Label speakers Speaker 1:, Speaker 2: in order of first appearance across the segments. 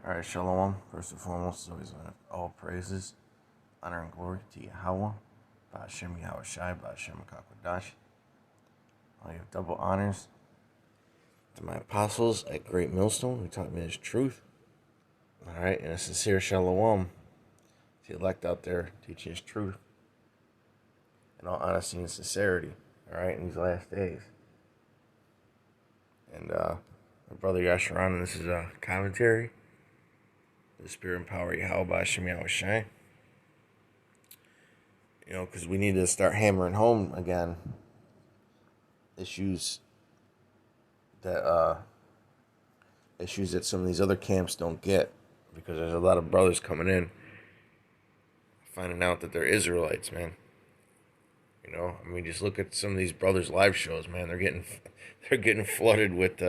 Speaker 1: Alright, Shalom. First and foremost, always all praises, honor, and glory to Yahweh, Ba'ashem Yahweh Shai, Ba'ashem Kakwadash. I have double honors to my apostles at Great Millstone who taught me his truth. Alright, and a sincere Shalom to the elect out there teaching his truth in all honesty and sincerity, alright, in these last days. And my brother Yasharan, and this is a commentary. The Spirit and power of Yahweh Ba'ashem Yahweh Shai. You know, because we need to start hammering home again issues that some of these other camps don't get, because there's a lot of brothers coming in finding out that they're Israelites, man. You know, I mean, just look at some of these brothers' live shows, man. They're getting flooded with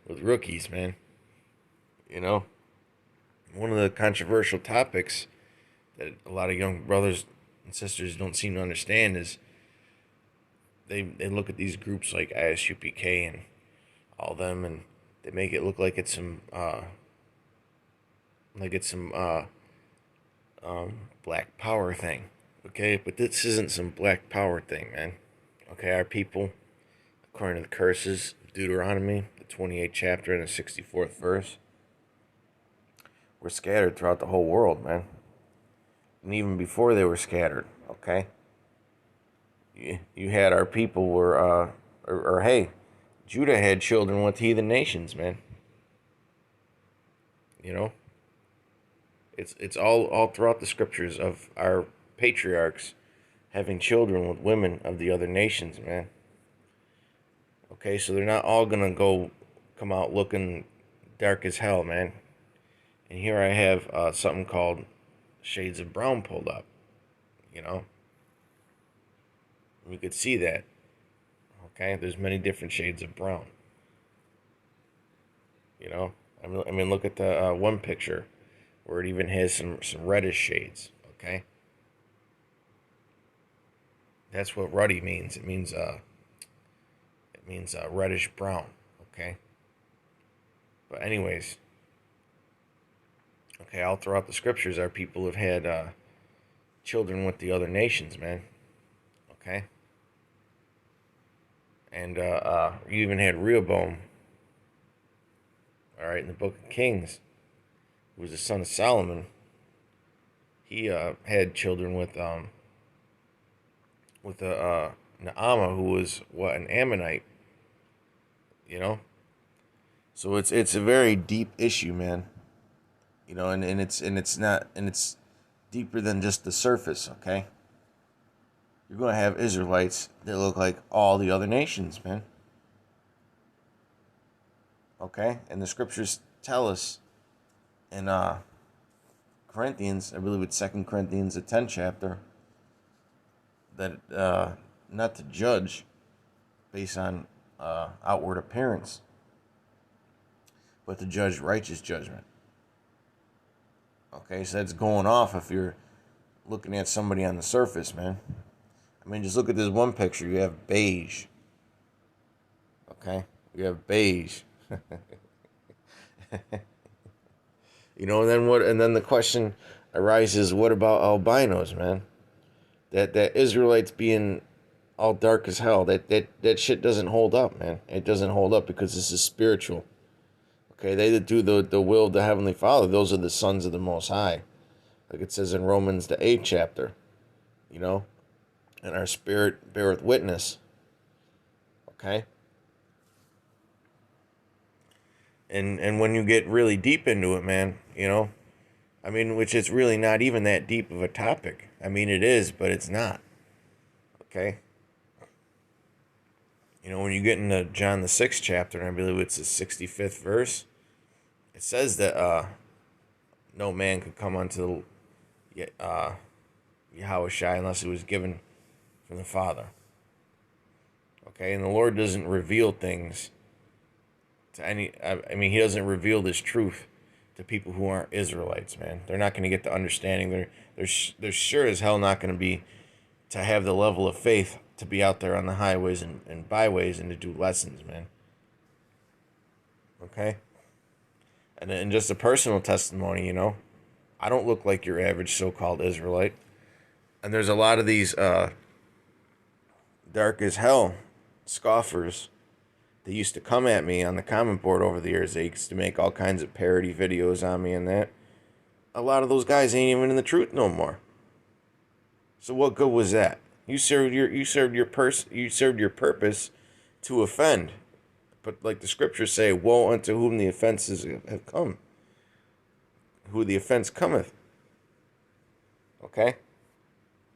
Speaker 1: rookies, man. You know, one of the controversial topics that a lot of young brothers and sisters don't seem to understand is they look at these groups like ISUPK and all them, and they make it look like it's some black power thing. Okay, but this isn't some black power thing, man. Okay, our people, according to the curses of Deuteronomy, the 28th chapter and the 64th verse, were scattered throughout the whole world, man. And even before they were scattered, okay? You had our people were, hey, Judah had children with heathen nations, man. You know? It's all throughout the scriptures of our patriarchs having children with women of the other nations, man. Okay, so they're not all gonna come out looking dark as hell, man. And here I have something called Shades of Brown pulled up, you know. You could see that. Okay, there's many different shades of brown. You know, I mean, look at the one picture where it even has some reddish shades. Okay, that's what ruddy means. It means reddish brown. Okay, but anyways, okay, all throughout the scriptures, our people have had children with the other nations, man. Okay, and you even had Rehoboam. All right, in the Book of Kings, who was the son of Solomon. He had children with Naamah, who was an Ammonite. You know, so it's a very deep issue, man. You know, and it's deeper than just the surface. Okay, you're going to have Israelites that look like all the other nations, man. Okay, and the scriptures tell us in Corinthians, I believe it's 2 Corinthians, the 10th chapter, that not to judge based on outward appearance, but to judge righteous judgment. Okay, so that's going off if you're looking at somebody on the surface, man. I mean, just look at this one picture. You have beige. Okay, you have beige. You know, and then what? And then the question arises: what about albinos, man? That Israelites being all dark as hell. That shit doesn't hold up, man. It doesn't hold up because this is spiritual. Okay, they that do the will of the Heavenly Father, those are the sons of the Most High, like it says in Romans the 8th chapter. You know, and our spirit beareth witness. Okay. And when you get really deep into it, man, you know, I mean, which is really not even that deep of a topic. I mean, it is, but it's not. Okay? You know, when you get into John the 6th chapter, and I believe it's the 65th verse, it says that no man could come unto Yahweh Shai unless it was given from the Father. Okay? And the Lord doesn't reveal things to any. I mean, He doesn't reveal this truth to people who aren't Israelites, man. They're not going to get the understanding. They're sure as hell not going to be to have the level of faith to be out there on the highways and byways and to do lessons, man. Okay? And just a personal testimony, I don't look like your average so-called Israelite. And there's a lot of these dark as hell scoffers that used to come at me on the comment board over the years. They used to make all kinds of parody videos on me and that. A lot of those guys ain't even in the truth no more. So what good was that? You served your purpose to offend. But like the scriptures say, woe unto whom the offenses have come. Who the offense cometh. Okay?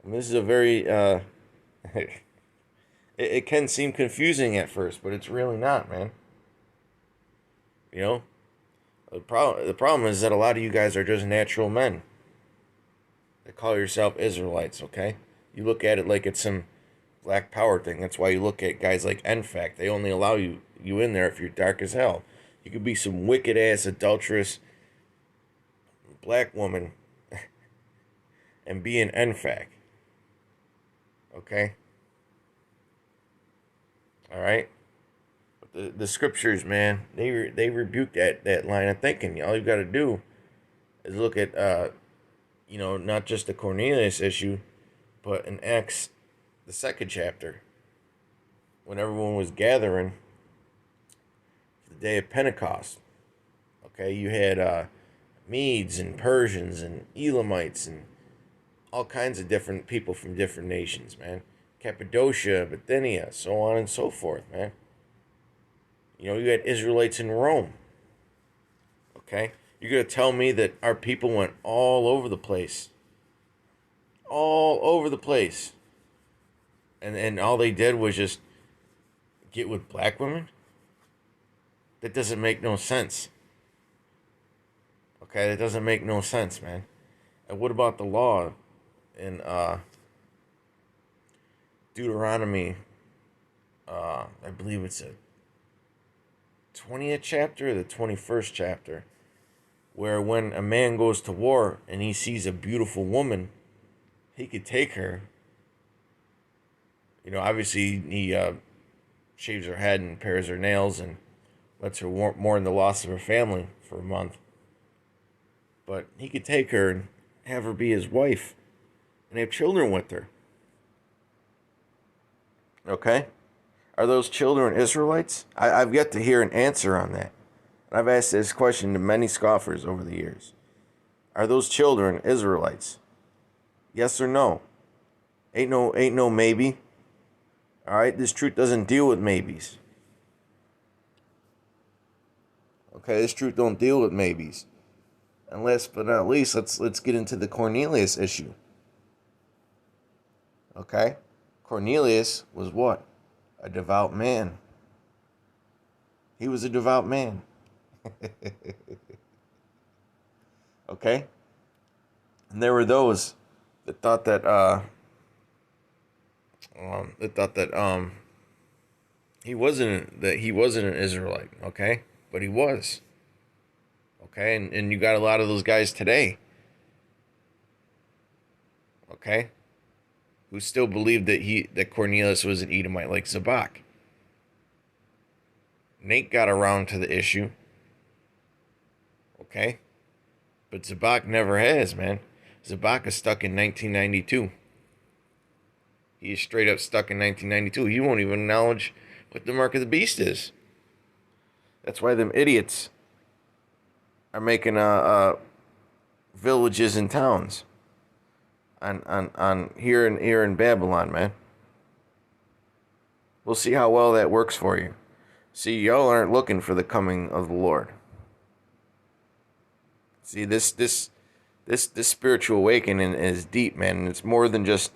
Speaker 1: And this is a very it can seem confusing at first, but it's really not, man. You know? The problem is that a lot of you guys are just natural men. They call yourself Israelites, okay? You look at it like it's some black power thing. That's why you look at guys like NFAC. They only allow you in there if you're dark as hell. You could be some wicked ass adulterous black woman and be an NFAC. Okay? Alright? The scriptures, man, they rebuke that line of thinking. All you got to do is look at, not just the Cornelius issue, but in Acts, the 2nd chapter, when everyone was gathering for the day of Pentecost. Okay, you had Medes and Persians and Elamites and all kinds of different people from different nations, man. Cappadocia, Bithynia, so on and so forth, man. You had Israelites in Rome. Okay? You're going to tell me that our people went all over the place. All over the place. And all they did was just get with black women? That doesn't make no sense. Okay? That doesn't make no sense, man. And what about the law in Deuteronomy? I believe it's a 20th chapter or the 21st chapter, where when a man goes to war and he sees a beautiful woman, he could take her. Obviously he shaves her head and pares her nails and lets her mourn the loss of her family for a month. But he could take her and have her be his wife and have children with her. Okay? Are those children Israelites? I've yet to hear an answer on that. I've asked this question to many scoffers over the years. Are those children Israelites? Yes or no? Ain't no maybe. Alright, this truth doesn't deal with maybes. Okay, this truth don't deal with maybes. And last but not least, let's get into the Cornelius issue. Okay? Cornelius was what? A devout man. He was a devout man. Okay? And there were those that thought that he wasn't an Israelite, okay? But he was. Okay? And you got a lot of those guys today. Okay? Who still believed that Cornelius was an Edomite like Zabak. Nate got around to the issue. Okay? But Zabak never has, man. Zabak is stuck in 1992. He is straight up stuck in 1992. He won't even acknowledge what the mark of the beast is. That's why them idiots are making villages and towns on here in Babylon, man. We'll see how well that works for you. See, y'all aren't looking for the coming of the Lord. See, this spiritual awakening is deep, man. And it's more than just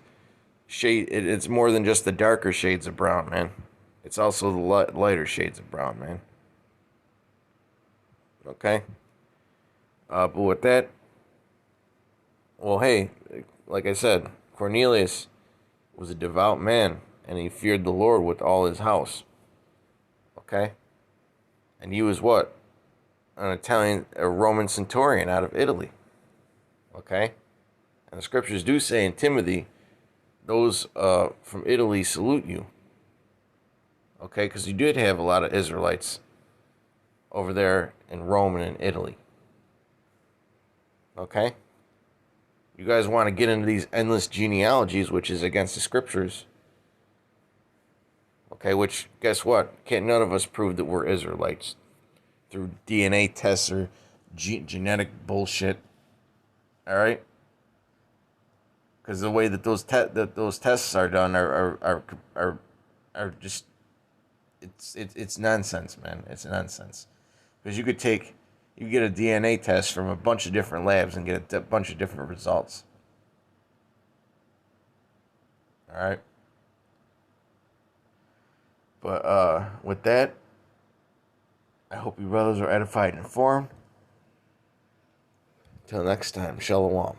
Speaker 1: it's more than just the darker shades of brown, man. It's also the lighter shades of brown, man. Okay? But with that, well, hey, like I said, Cornelius was a devout man, and he feared the Lord with all his house. Okay? And he was what? A Roman centurion out of Italy. Okay? And the scriptures do say in Timothy, those from Italy salute you. Okay? Because you did have a lot of Israelites over there in Rome and in Italy. Okay? You guys want to get into these endless genealogies, which is against the scriptures. Okay, which, guess what? Can't none of us prove that we're Israelites through DNA tests or genetic bullshit. All right? Because the way that those tests are done are just it's nonsense, man. It's nonsense. Because you get a DNA test from a bunch of different labs and get a bunch of different results. All right. But with that, I hope you brothers are edified and informed. Till next time, shalom.